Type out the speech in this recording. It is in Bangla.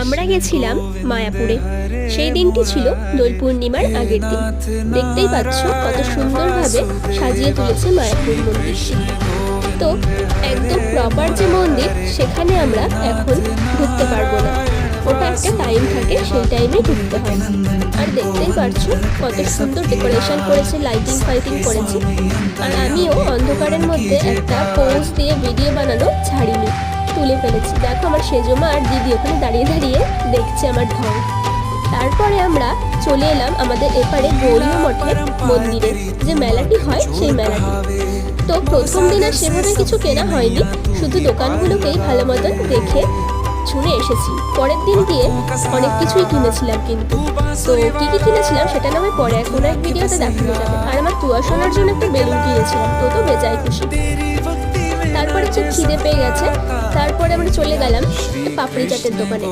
আমরা গেছিলাম মায়াপুরে। সেই দিনটি ছিল দোল পূর্ণিমার আগের দিন। দেখতেই পাচ্ছ কত সুন্দরভাবে সাজিয়ে তুলেছে মায়াপুর মন্দিরটি। তো একদম প্রপার যে মন্দির সেখানে আমরা এখন ঢুকতে পারবো না, ওটা একটা টাইম থাকে, সেই টাইমে ঢুকতে হয়। আর দেখতেই পারছো কত সুন্দর ডেকোরেশন করেছে, লাইটিং ফাইটিং করেছে। আর আমিও অন্ধকারের মধ্যে একটা পোজ দিয়ে ভিডিও বানানো ছাড়িনি, তুলে ফেলেছি। দেখো আমার সেজমা আর দিদি ওখানে দাঁড়িয়ে দাঁড়িয়ে দেখছে আমার ঢং। তারপরে আমরা চলে এলাম আমাদের এপারে গৌরীয় মঠের মন্দিরে, যে মেলাটি হয় সেই মেলাটি। তো প্রথম দিন আর সেভাবে কিছু কেনা হয়নি, শুধু দোকানগুলোকেই ভালো মতন দেখে শুনে এসেছি। পরের দিন গিয়ে অনেক কিছুই কিনেছিলাম, কিন্তু তো কি কি কিনেছিলাম সেটা না হয় পরে কোনো এক ভিডিওতে দেখানো যাবে। আর আমার তুয়া শোনার জন্য একটা বেলুন কিনেছিলাম, তো বেজায় খুশি। তারপরে খুব খিদে পেয়ে গেছে, তারপরে আমরা চলে গেলাম একটা পাপড়ি চাটের দোকানে।